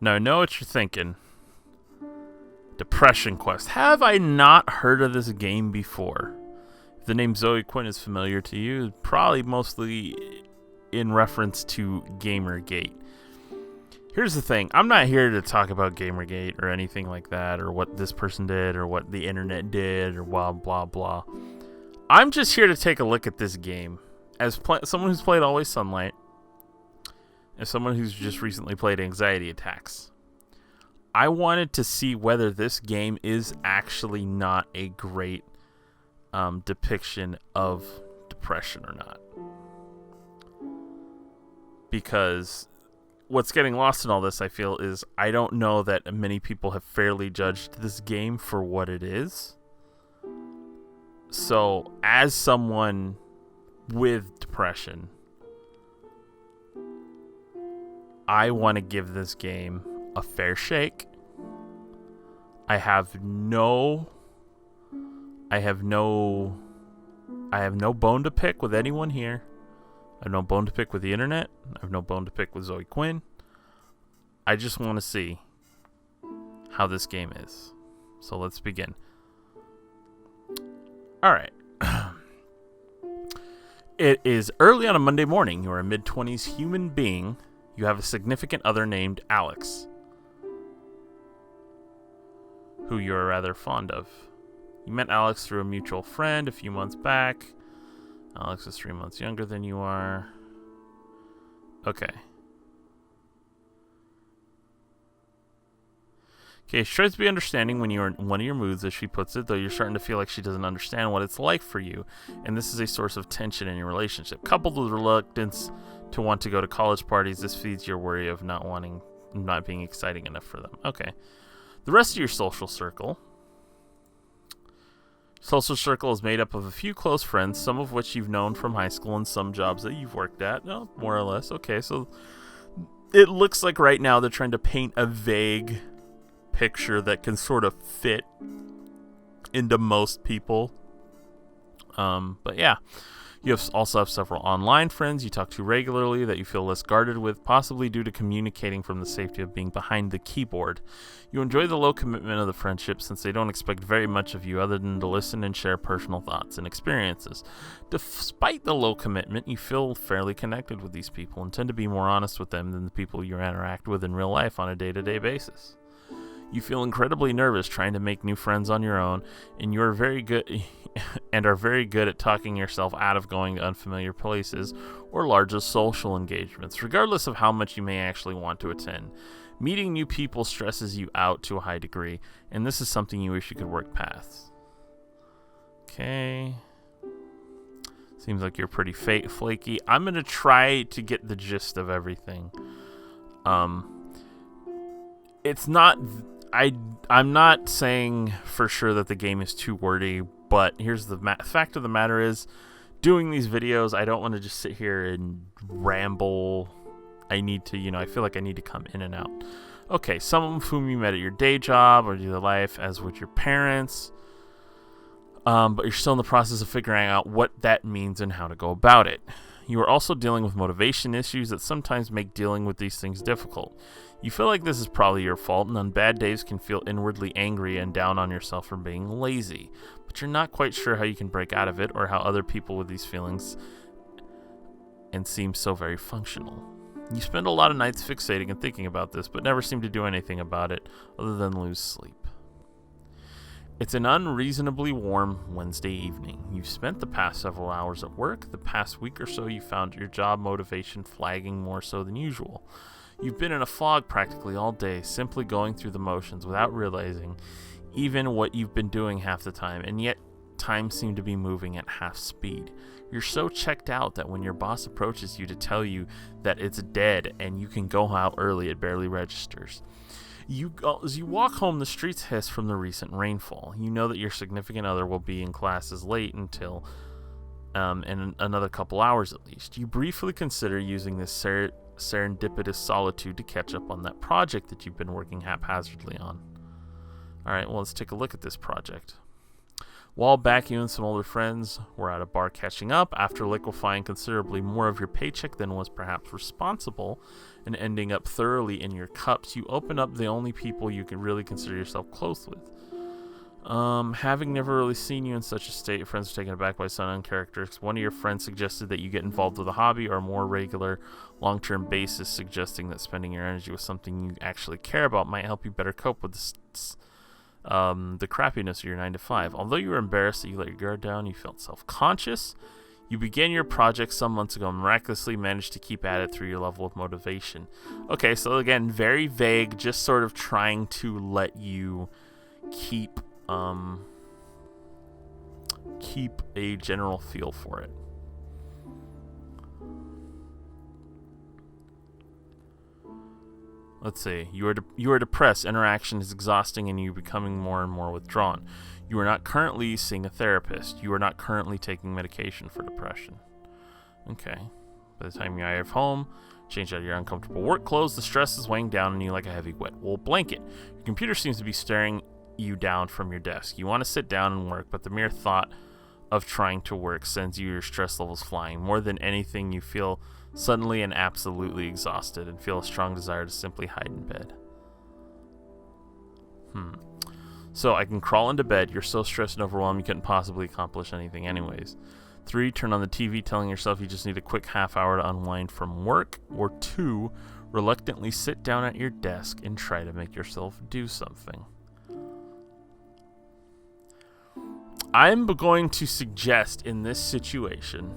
Now, I know what you're thinking. Depression Quest. Have I not heard of this game before? If the name Zoe Quinn is familiar to you, probably mostly in reference to Gamergate. Here's the thing. I'm not here to talk about Gamergate or anything like that, or what this person did, or what the internet did, or blah, blah, blah. I'm just here to take a look at this game. As someone who's played Always Sunlight, as someone who's just recently played Anxiety Attacks, I wanted to see whether this game is actually not a great depiction of depression or not. Because what's getting lost in all this, I feel, is I don't know that many people have fairly judged this game for what it is. So, as someone with depression, I want to give this game a fair shake. I have no bone to pick with anyone here. I have no bone to pick with the internet. I have no bone to pick with Zoe Quinn. I just want to see how this game is. So let's begin. Alright. It is early on a Monday morning. You are a mid-20s human being. You have a significant other named Alex, who you are rather fond of. You met Alex through a mutual friend a few months back. Alex is 3 months younger than you are. Okay. Okay, she tries to be understanding when you're in one of your moods, as she puts it, though you're starting to feel like she doesn't understand what it's like for you, and this is a source of tension in your relationship. Coupled with reluctance to want to go to college parties, this feeds your worry of not being exciting enough for them. Okay. The rest of your social circle. Social circle is made up of a few close friends, some of which you've known from high school and some jobs that you've worked at. No, more or less. Okay, so it looks like right now they're trying to paint a vague picture that can sort of fit into most people. But yeah, you also have several online friends you talk to regularly that you feel less guarded with, possibly due to communicating from the safety of being behind the keyboard. You enjoy the low commitment of the friendship since they don't expect very much of you other than to listen and share personal thoughts and experiences. Despite the low commitment, you feel fairly connected with these people and tend to be more honest with them than the people you interact with in real life on a day-to-day basis. You feel incredibly nervous trying to make new friends on your own, and you are very good at talking yourself out of going to unfamiliar places or larger social engagements, regardless of how much you may actually want to attend. Meeting new people stresses you out to a high degree, and this is something you wish you could work past. Okay. Seems like you're pretty flaky. I'm going to try to get the gist of everything. It's not... I'm not saying for sure that the game is too wordy, but here's the fact of the matter is, doing these videos, I don't want to just sit here and ramble. I need to, I feel like I need to come in and out. Okay, some of whom you met at your day job or your life, as with your parents, but you're still in the process of figuring out what that means and how to go about it. You are also dealing with motivation issues that sometimes make dealing with these things difficult. You feel like this is probably your fault, and on bad days can feel inwardly angry and down on yourself for being lazy, but you're not quite sure how you can break out of it or how other people with these feelings and seem so very functional. You spend a lot of nights fixating and thinking about this, but never seem to do anything about it other than lose sleep. It's an unreasonably warm Wednesday evening. You've spent the past several hours at work. The past week or so, you found your job motivation flagging more so than usual. You've been in a fog practically all day, simply going through the motions without realizing even what you've been doing half the time, and yet time seemed to be moving at half speed. You're so checked out that when your boss approaches you to tell you that it's dead and you can go out early, it barely registers. As you walk home, the streets hiss from the recent rainfall. You know that your significant other will be in classes late until in another couple hours at least. You briefly consider using this serendipitous solitude to catch up on that project that you've been working haphazardly on. Alright, well, let's take a look at this project. While back, you and some older friends were at a bar catching up. After liquefying considerably more of your paycheck than was perhaps responsible and ending up thoroughly in your cups, you open up the only people you can really consider yourself close with. Having never really seen you in such a state, friends are taken aback by some characteristics. One of your friends suggested that you get involved with a hobby or a more regular, long-term basis, suggesting that spending your energy with something you actually care about might help you better cope with the crappiness of your 9 to 5. Although you were embarrassed that you let your guard down, you felt self-conscious. You began your project some months ago and miraculously managed to keep at it through your level of motivation. Okay, so again, very vague, just sort of trying to let you keep a general feel for it. Let's see. You are depressed. Interaction is exhausting and you're becoming more and more withdrawn. You are not currently seeing a therapist. You are not currently taking medication for depression. Okay. By the time you arrive home, change out of your uncomfortable work clothes, the stress is weighing down on you like a heavy wet wool blanket. Your computer seems to be staring you down from your desk. You want to sit down and work, but the mere thought of trying to work sends your stress levels flying. More than anything, you feel suddenly and absolutely exhausted and feel a strong desire to simply hide in bed. So I can crawl into bed. You're so stressed and overwhelmed you couldn't possibly accomplish anything anyways. 3, turn on the TV telling yourself you just need a quick half hour to unwind from work. Or 2, reluctantly sit down at your desk and try to make yourself do something. I'm going to suggest in this situation,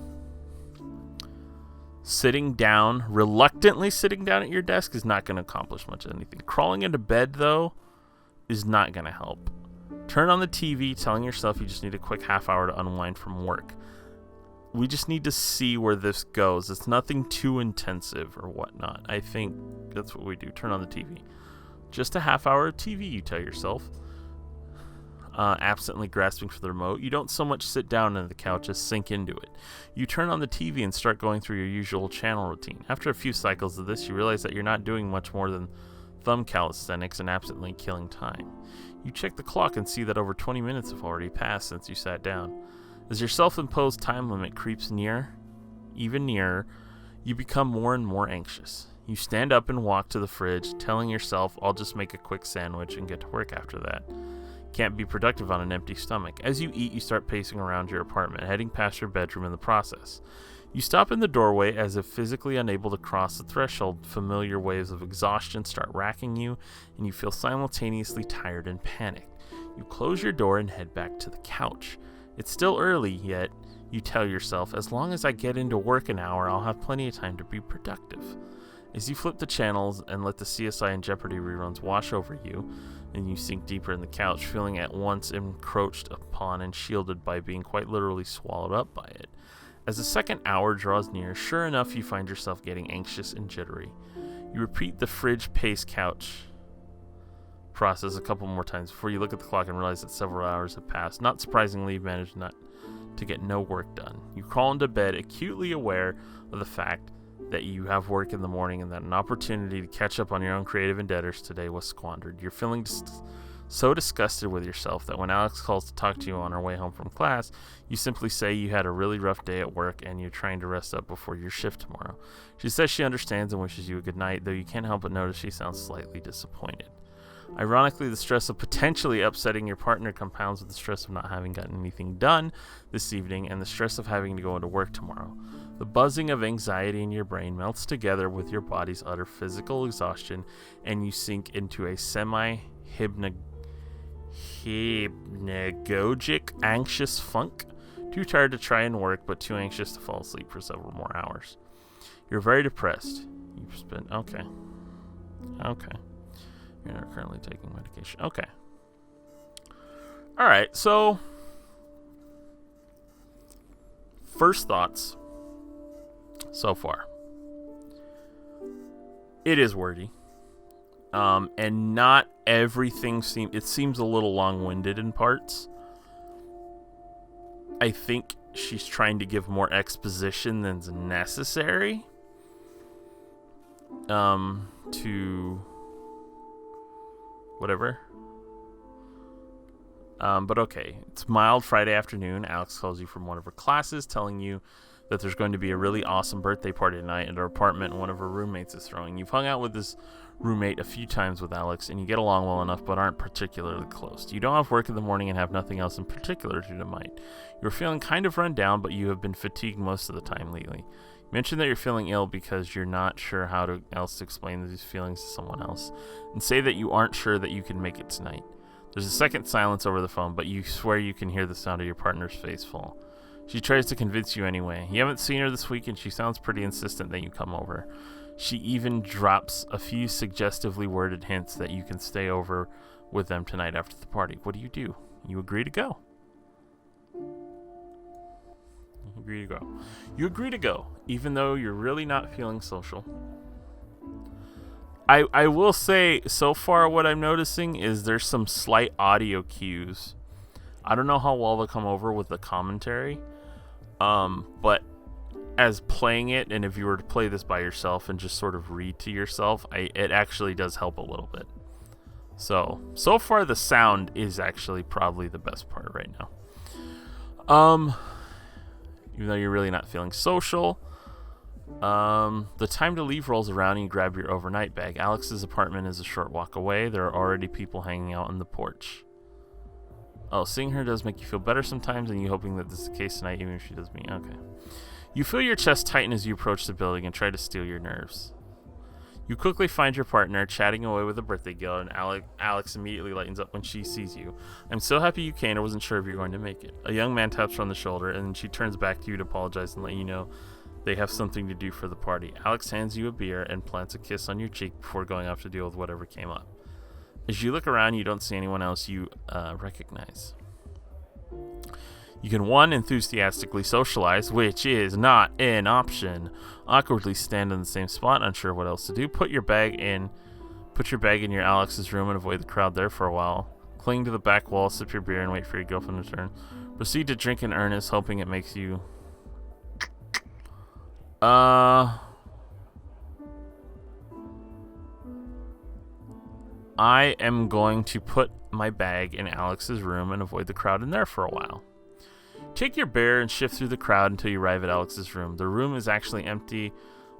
reluctantly sitting down at your desk is not going to accomplish much of anything. Crawling into bed, though, is not going to help. Turn on the TV telling yourself you just need a quick half hour to unwind from work. We just need to see where this goes. It's nothing too intensive or whatnot. I think that's what we do. Turn on the TV. Just a half hour of TV, you tell yourself. Absently grasping for the remote, you don't so much sit down on the couch as sink into it. You turn on the TV and start going through your usual channel routine. After a few cycles of this, you realize that you're not doing much more than thumb calisthenics and absently killing time. You check the clock and see that over 20 minutes have already passed since you sat down. As your self-imposed time limit creeps even nearer, you become more and more anxious. You stand up and walk to the fridge, telling yourself, I'll just make a quick sandwich and get to work after that. Can't be productive on an empty stomach. As you eat, you start pacing around your apartment, heading past your bedroom in the process. You stop in the doorway as if physically unable to cross the threshold. Familiar waves of exhaustion start racking you, and you feel simultaneously tired and panicked. You close your door and head back to the couch. It's still early, yet you tell yourself, as long as I get into work an hour, I'll have plenty of time to be productive. As you flip the channels and let the CSI and Jeopardy reruns wash over you, and you sink deeper in the couch, feeling at once encroached upon and shielded by being quite literally swallowed up by it. As the second hour draws near, sure enough, you find yourself getting anxious and jittery. You repeat the fridge pace couch process a couple more times before you look at the clock and realize that several hours have passed. Not surprisingly, you've managed not to get no work done. You crawl into bed, acutely aware of the fact that you have work in the morning and that an opportunity to catch up on your own creative endeavors today was squandered. You're feeling so disgusted with yourself that when Alex calls to talk to you on her way home from class, you simply say you had a really rough day at work and you're trying to rest up before your shift tomorrow. She says she understands and wishes you a good night, though you can't help but notice she sounds slightly disappointed. Ironically, the stress of potentially upsetting your partner compounds with the stress of not having gotten anything done this evening and the stress of having to go into work tomorrow. The buzzing of anxiety in your brain melts together with your body's utter physical exhaustion, and you sink into a semi-hypnagogic, anxious funk, too tired to try and work, but too anxious to fall asleep for several more hours. You're very depressed. You've spent... Okay. You're not currently taking medication. Okay. Alright, so... First thoughts so far. It is wordy. And not everything seems a little long-winded in parts. I think she's trying to give more exposition than's necessary. To whatever. But okay, it's mild Friday afternoon. Alex calls you from one of her classes, telling you that there's going to be a really awesome birthday party tonight at her apartment one of her roommates is throwing. You've hung out with this roommate a few times with Alex, and you get along well enough but aren't particularly close. You don't have work in the morning and have nothing else in particular to do tonight. You're feeling kind of run down, but you have been fatigued most of the time lately. You mention that you're feeling ill because you're not sure how else to explain these feelings to someone else, and say that you aren't sure that you can make it tonight. There's a second silence over the phone, but you swear you can hear the sound of your partner's face fall. She tries to convince you anyway. You haven't seen her this week, and she sounds pretty insistent that you come over. She even drops a few suggestively worded hints that you can stay over with them tonight after the party. What do? You agree to go. You agree to go, even though you're really not feeling social. I will say, so far what I'm noticing is there's some slight audio cues. I don't know how well they'll come over with the commentary, but as playing it, and if you were to play this by yourself and just sort of read to yourself, it actually does help a little bit. So far the sound is actually probably the best part right now. Even though you're really not feeling social. The time to leave rolls around and you grab your overnight bag. Alex's apartment is a short walk away. There are already people hanging out on the porch. Oh, seeing her does make you feel better sometimes, and you hoping that this is the case tonight, even if she does me. Okay. You feel your chest tighten as you approach the building and try to steal your nerves. You quickly find your partner chatting away with a birthday girl, and Alex immediately lightens up when she sees you. I'm so happy you came. I wasn't sure if you're going to make it. A young man taps her on the shoulder, and she turns back to you to apologize and let you know they have something to do for the party. Alex hands you a beer and plants a kiss on your cheek before going off to deal with whatever came up. As you look around, you don't see anyone else you recognize. You can, 1, enthusiastically socialize, which is not an option. Awkwardly stand in the same spot, unsure what else to do. Put your bag in your Alex's room and avoid the crowd there for a while. Cling to the back wall, sip your beer, and wait for your girlfriend to return. Proceed to drink in earnest, hoping it makes you... I am going to put my bag in Alex's room and avoid the crowd in there for a while. Take your bear and shift through the crowd until you arrive at Alex's room. The room is actually empty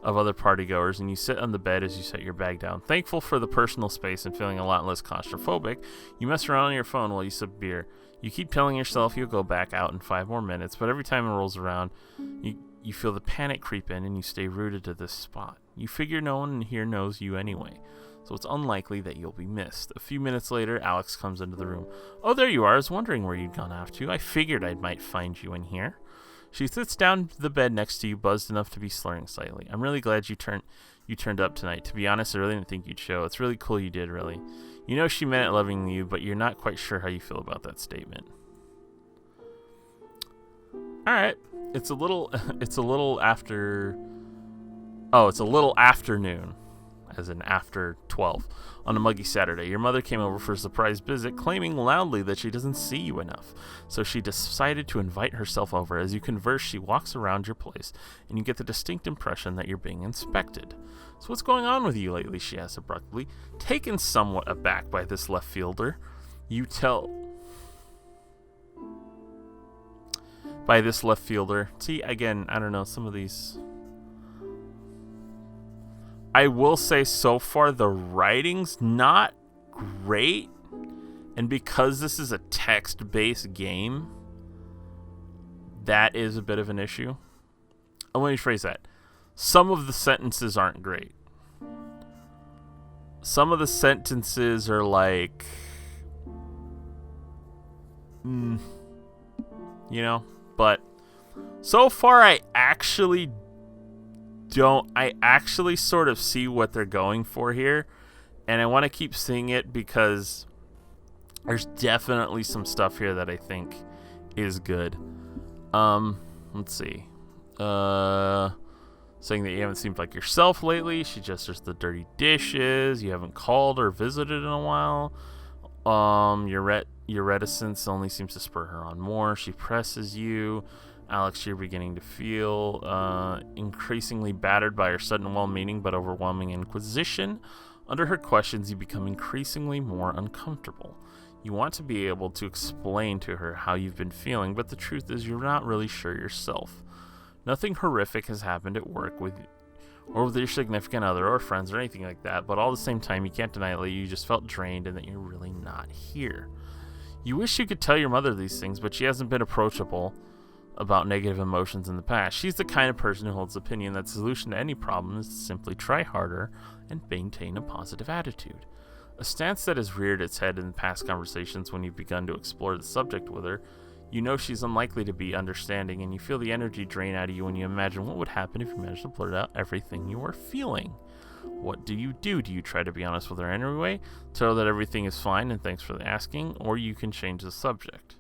of other partygoers, and you sit on the bed as you set your bag down. Thankful for the personal space and feeling a lot less claustrophobic, you mess around on your phone while you sip beer. You keep telling yourself you'll go back out in 5 more minutes, but every time it rolls around, you feel the panic creep in and you stay rooted to this spot. You figure no one here knows you anyway, so it's unlikely that you'll be missed. A few minutes later, Alex comes into the room. Oh, there you are. I was wondering where you'd gone off to. I figured I might find you in here. She sits down to the bed next to you, buzzed enough to be slurring slightly. I'm really glad you turned up tonight. To be honest, I really didn't think you'd show. It's really cool you did, really. You know she meant it loving you, but you're not quite sure how you feel about that statement. All right. It's a little afternoon, as in after 12, on a muggy Saturday. Your mother came over for a surprise visit, claiming loudly that she doesn't see you enough. So she decided to invite herself over. As you converse, she walks around your place, and you get the distinct impression that you're being inspected. So what's going on with you lately, she asks abruptly. Taken somewhat aback by this left fielder, you tell... By this left fielder. See, again, I don't know, some of these... I will say so far the writing's not great, and because this is a text-based game, that is a bit of an issue. Oh, let me phrase that. Some of the sentences aren't great. Some of the sentences are like... but so far I actually sort of see what they're going for here, and I want to keep seeing it because there's definitely some stuff here that I think is good. Let's see. Saying that you haven't seemed like yourself lately. She gestures the dirty dishes. You haven't called or visited in a while. Your reticence only seems to spur her on more. She presses you. Alex, you're beginning to feel increasingly battered by her sudden well-meaning but overwhelming inquisition. Under her questions, you become increasingly more uncomfortable. You want to be able to explain to her how you've been feeling, but the truth is you're not really sure yourself. Nothing horrific has happened at work with your significant other or friends or anything like that, but all at the same time, you can't deny that you just felt drained and that you're really not here. You wish you could tell your mother these things, but she hasn't been approachable about negative emotions in the past. She's the kind of person who holds the opinion that the solution to any problem is to simply try harder and maintain a positive attitude. A stance that has reared its head in past conversations when you've begun to explore the subject with her. You know she's unlikely to be understanding, and you feel the energy drain out of you when you imagine what would happen if you managed to blurt out everything you are feeling. What do? Do you try to be honest with her anyway, tell her that everything is fine and thanks for the asking, or you can change the subject?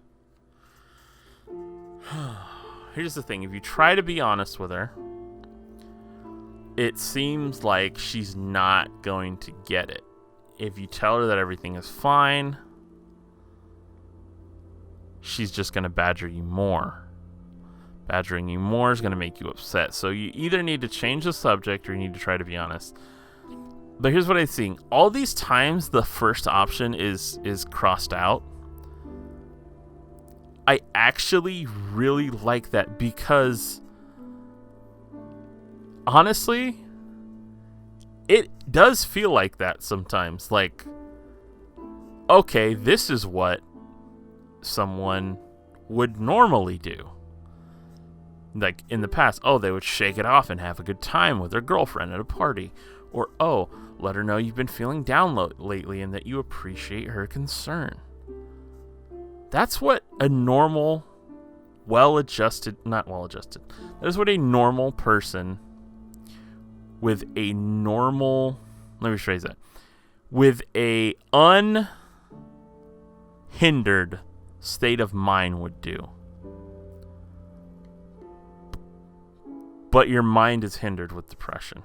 Here's the thing, if you try to be honest with her, it seems like she's not going to get it. If you tell her that everything is fine, she's just going to badger you more. Badgering you more is going to make you upset. So you either need to change the subject or you need to try to be honest. But here's what I think. All these times the first option is crossed out. I actually really like that because honestly, it does feel like that sometimes. Like, okay, this is what someone would normally do. Like in the past, they would shake it off and have a good time with their girlfriend at a party. Or, let her know you've been feeling down lately and that you appreciate her concern. That's what a normal, that is what a normal person with a normal, let me rephrase that, with a unhindered state of mind would do. But your mind is hindered with depression.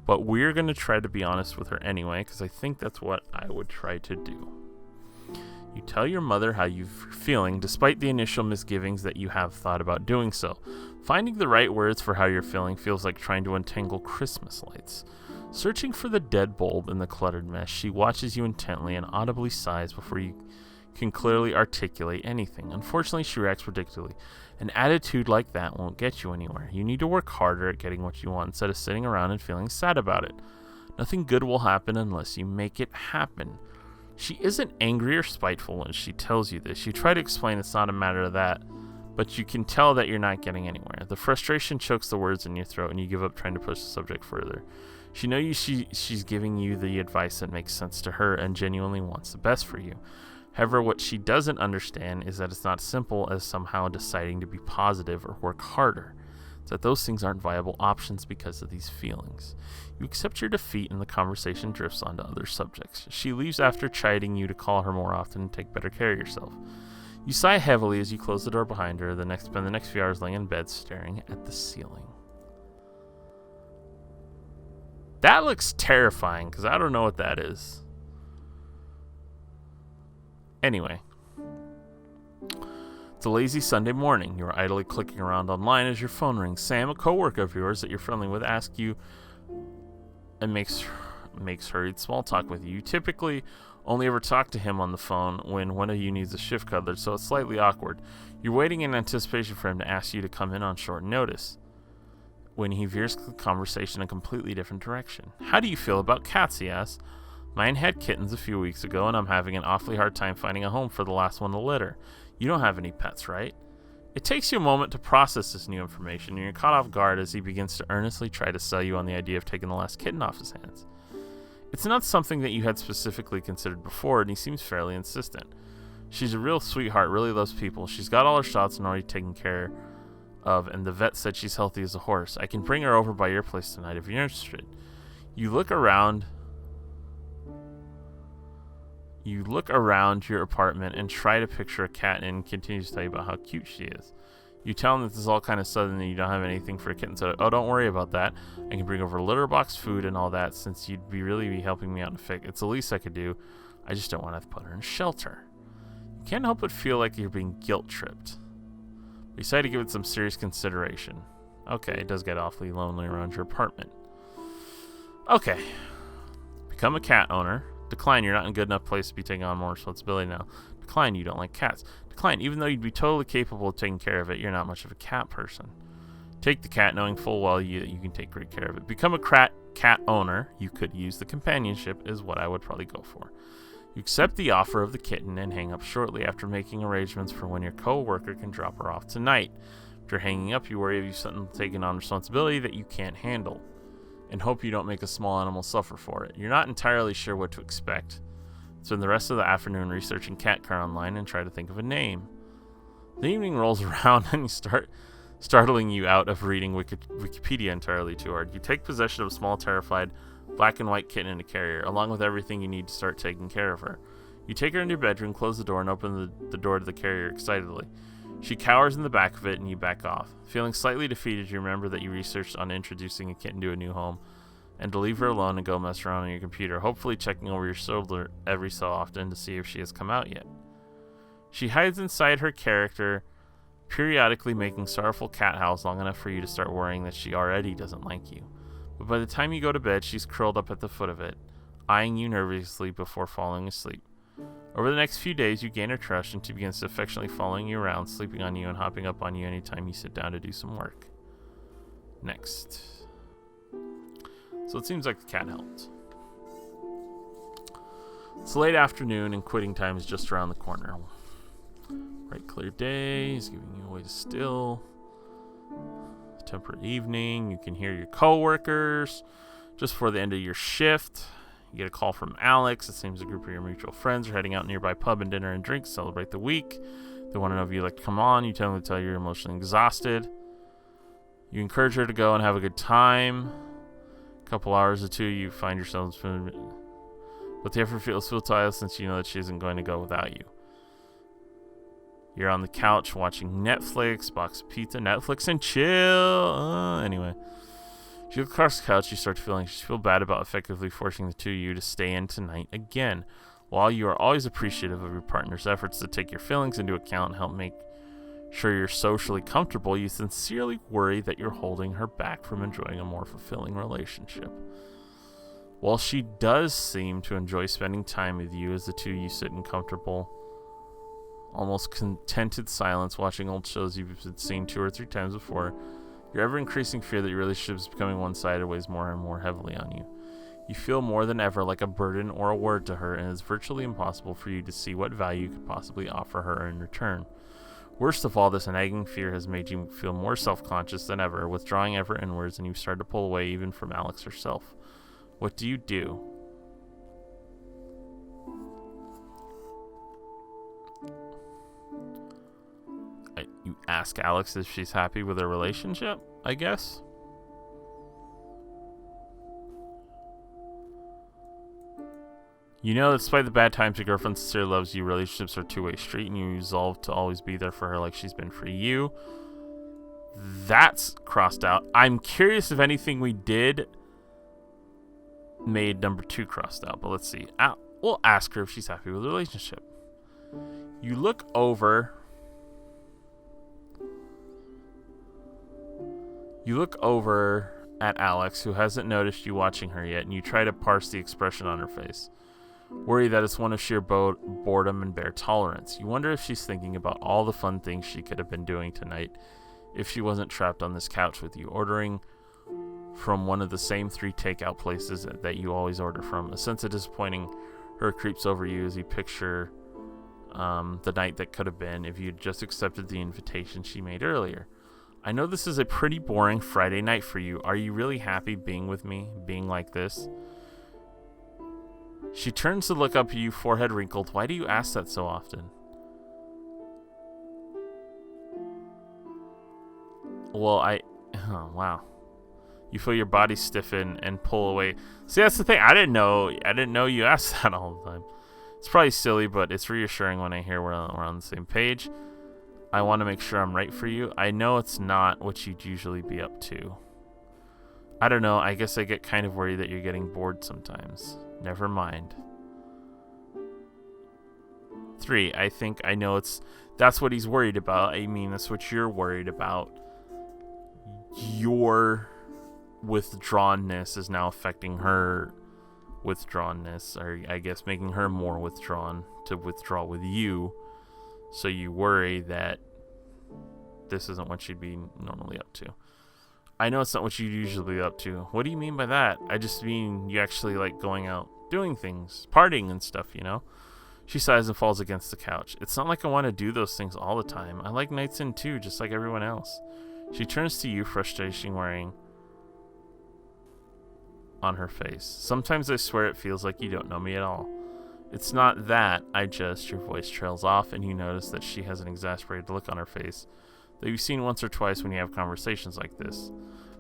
But we're going to try to be honest with her anyway, because I think that's what I would try to do. You tell your mother how you're feeling, despite the initial misgivings that you have thought about doing so. Finding the right words for how you're feeling feels like trying to untangle Christmas lights. Searching for the dead bulb in the cluttered mess, she watches you intently and audibly sighs before you can clearly articulate anything. Unfortunately, she reacts predictably. An attitude like that won't get you anywhere. You need to work harder at getting what you want instead of sitting around and feeling sad about it. Nothing good will happen unless you make it happen. She isn't angry or spiteful when she tells you this. You try to explain it's not a matter of that, but you can tell that you're not getting anywhere. The frustration chokes the words in your throat and you give up trying to push the subject further. She knows she's giving you the advice that makes sense to her and genuinely wants the best for you. However, what she doesn't understand is that it's not simple as somehow deciding to be positive or work harder. It's that those things aren't viable options because of these feelings. You accept your defeat and the conversation drifts onto other subjects. She leaves after chiding you to call her more often and take better care of yourself. You sigh heavily as you close the door behind her, spend the next few hours laying in bed staring at the ceiling. That looks terrifying because I don't know what that is. Anyway, it's a lazy Sunday morning. You are idly clicking around online as your phone rings. Sam, a coworker of yours that you're friendly with, asks you and makes hurried small talk with you. You typically only ever talk to him on the phone when one of you needs a shift covered, so it's slightly awkward. You're waiting in anticipation for him to ask you to come in on short notice when he veers the conversation in a completely different direction. How do you feel about cats, he asks. Mine had kittens a few weeks ago, and I'm having an awfully hard time finding a home for the last one to litter. You don't have any pets, right? It takes you a moment to process this new information, and you're caught off guard as he begins to earnestly try to sell you on the idea of taking the last kitten off his hands. It's not something that you had specifically considered before, and he seems fairly insistent. She's a real sweetheart, really loves people. She's got all her shots and already taken care of, and the vet said she's healthy as a horse. I can bring her over by your place tonight if you're interested. You look around your apartment and try to picture a cat and continues to tell you about how cute she is. You tell him that this is all kind of sudden and you don't have anything for a kitten, so don't worry about that. I can bring over litter box, food, and all that since you'd really be helping me out in fix. It's the least I could do. I just don't want to have to put her in shelter. You can't help but feel like you're being guilt-tripped. You decide to give it some serious consideration. Okay, it does get awfully lonely around your apartment. Okay. Become a cat owner. Decline, you're not in a good enough place to be taking on more responsibility now. Decline, you don't like cats. Decline, even though you'd be totally capable of taking care of it, you're not much of a cat person. Take the cat, knowing full well you can take great care of it. Become a cat owner. You could use the companionship is what I would probably go for. You accept the offer of the kitten and hang up shortly after making arrangements for when your co-worker can drop her off tonight. After hanging up, you worry of you suddenly taking on responsibility that you can't handle and hope you don't make a small animal suffer for it. You're not entirely sure what to expect. Spend the rest of the afternoon researching cat car online and try to think of a name. The evening rolls around and you start startling you out of reading Wikipedia entirely too hard. You take possession of a small, terrified, black and white kitten in a carrier, along with everything you need to start taking care of her. You take her into your bedroom, close the door, and open the door to the carrier excitedly. She cowers in the back of it, and you back off. Feeling slightly defeated, you remember that you researched on introducing a kitten to a new home, and to leave her alone and go mess around on your computer, hopefully checking over your shoulder every so often to see if she has come out yet. She hides inside her character, periodically making sorrowful cat howls long enough for you to start worrying that she already doesn't like you. But by the time you go to bed, she's curled up at the foot of it, eyeing you nervously before falling asleep. Over the next few days, you gain her trust, and she begins affectionately following you around, sleeping on you and hopping up on you anytime you sit down to do some work. Next. So it seems like the cat helped. It's late afternoon, and quitting time is just around the corner. Bright, clear day is giving you a way to still. Temperate evening. You can hear your coworkers just before the end of your shift. You get a call from Alex. It seems a group of your mutual friends are heading out to a nearby pub and dinner and drinks to celebrate the week. They want to know if you'd like to come on. You tell them to tell you're emotionally exhausted. You encourage her to go and have a good time. A couple hours or two, you find yourselves, but the effort feels futile since you know that she isn't going to go without you. You're on the couch watching Netflix, box of pizza, Netflix and chill. Anyway, as you look across the couch, you start feeling bad about effectively forcing the two of you to stay in tonight again. While you are always appreciative of your partner's efforts to take your feelings into account and help make sure you're socially comfortable, you sincerely worry that you're holding her back from enjoying a more fulfilling relationship. While she does seem to enjoy spending time with you as the two of you sit in comfortable, almost contented silence watching old shows you've seen 2 or 3 times before, your ever-increasing fear that your relationship is becoming one-sided weighs more and more heavily on you. You feel more than ever like a burden or a word to her, and it's virtually impossible for you to see what value you could possibly offer her in return. Worst of all, this nagging fear has made you feel more self-conscious than ever, withdrawing ever inwards, and you've started to pull away even from Alex herself. What do you do? You ask Alex if she's happy with her relationship, I guess? You know that despite the bad times your girlfriend sincerely loves you, relationships are a two-way street, and you resolve to always be there for her like she's been for you. That's crossed out. I'm curious if anything we did made number 2 crossed out, but let's see. We'll ask her if she's happy with the relationship. You look over at Alex, who hasn't noticed you watching her yet, and you try to parse the expression on her face. Worry that it's one of sheer boredom and bare tolerance. You wonder if she's thinking about all the fun things she could have been doing tonight if she wasn't trapped on this couch with you, ordering from one of the same 3 takeout places that you always order from. A sense of disappointing her creeps over you as you picture the night that could have been if you'd just accepted the invitation she made earlier. I know this is a pretty boring Friday night for you. Are you really happy being with me, being like this? She turns to look up at you, forehead wrinkled. Why do you ask that so often? Well, oh, wow. You feel your body stiffen and pull away. See, that's the thing. I didn't know you asked that all the time. It's probably silly, but it's reassuring when I hear we're on the same page. I want to make sure I'm right for you. I know it's not what you'd usually be up to. I don't know. I guess I get kind of worried that you're getting bored sometimes. Never mind. 3. I think I know that's what he's worried about. I mean, that's what you're worried about. Your withdrawnness is now affecting her withdrawnness, or I guess making her more withdrawn to withdraw with you, so you worry that this isn't what she'd be normally up to. I know it's not what you'd usually be up to. What do you mean by that? I just mean you actually like going out, doing things, partying and stuff, you know? She sighs and falls against the couch. It's not like I want to do those things all the time. I like nights in too, just like everyone else. She turns to you, frustration wearing on her face. Sometimes I swear it feels like you don't know me at all. It's not that, your voice trails off and you notice that she has an exasperated look on her face that you've seen once or twice when you have conversations like this.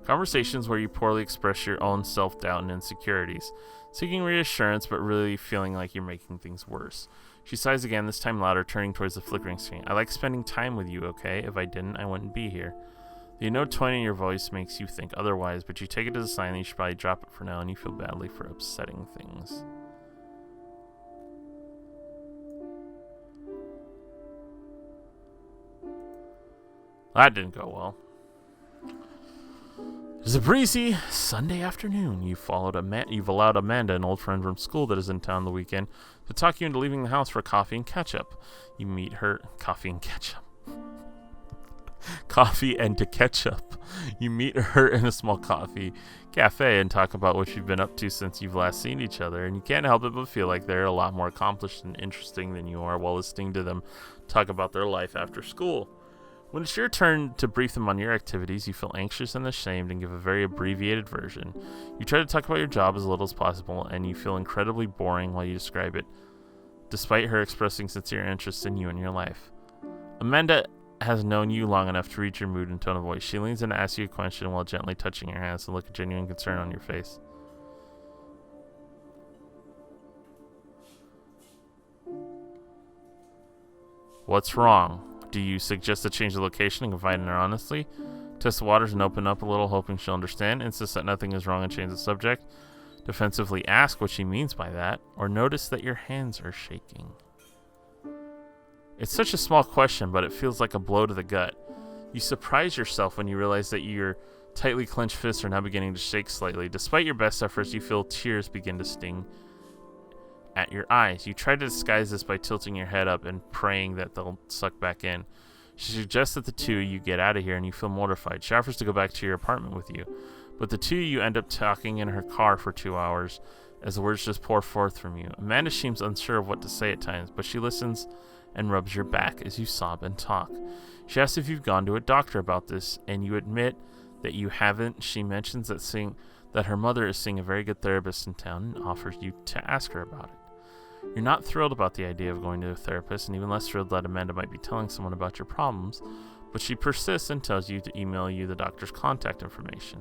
Conversations where you poorly express your own self-doubt and insecurities, seeking reassurance but really feeling like you're making things worse. She sighs again, this time louder, turning towards the flickering screen. I like spending time with you, okay? If I didn't, I wouldn't be here. The no tone in your voice makes you think otherwise, but you take it as a sign that you should probably drop it for now and you feel badly for upsetting things. That didn't go well. It's a breezy Sunday afternoon. You've allowed Amanda, an old friend from school that is in town the weekend, to talk you into leaving the house for coffee and ketchup. You meet her... Coffee and ketchup. Coffee and to ketchup. You meet her in a small coffee cafe and talk about what you've been up to since you've last seen each other, and you can't help it but feel like they're a lot more accomplished and interesting than you are while listening to them talk about their life after school. When it's your turn to brief them on your activities, you feel anxious and ashamed and give a very abbreviated version. You try to talk about your job as little as possible, and you feel incredibly boring while you describe it, despite her expressing sincere interest in you and your life. Amanda has known you long enough to read your mood and tone of voice. She leans in to ask you a question while gently touching your hands and look at genuine concern on your face. What's wrong? Do you suggest to change the location and confide in her honestly? Test the waters and open up a little, hoping she'll understand. Insist that nothing is wrong and change the subject. Defensively ask what she means by that, or notice that your hands are shaking. It's such a small question, but it feels like a blow to the gut. You surprise yourself when you realize that your tightly clenched fists are now beginning to shake slightly. Despite your best efforts, you feel tears begin to sting at your eyes. You try to disguise this by tilting your head up and praying that they'll suck back in. She suggests that the two of you get out of here, and you feel mortified. She offers to go back to your apartment with you, but the two of you end up talking in her car for 2 hours as the words just pour forth from you. Amanda seems unsure of what to say at times, but she listens and rubs your back as you sob and talk. She asks if you've gone to a doctor about this, and you admit that you haven't. She mentions that her mother is seeing a very good therapist in town and offers you to ask her about it. You're not thrilled about the idea of going to a therapist, and even less thrilled that Amanda might be telling someone about your problems, but she persists and tells you to email you the doctor's contact information.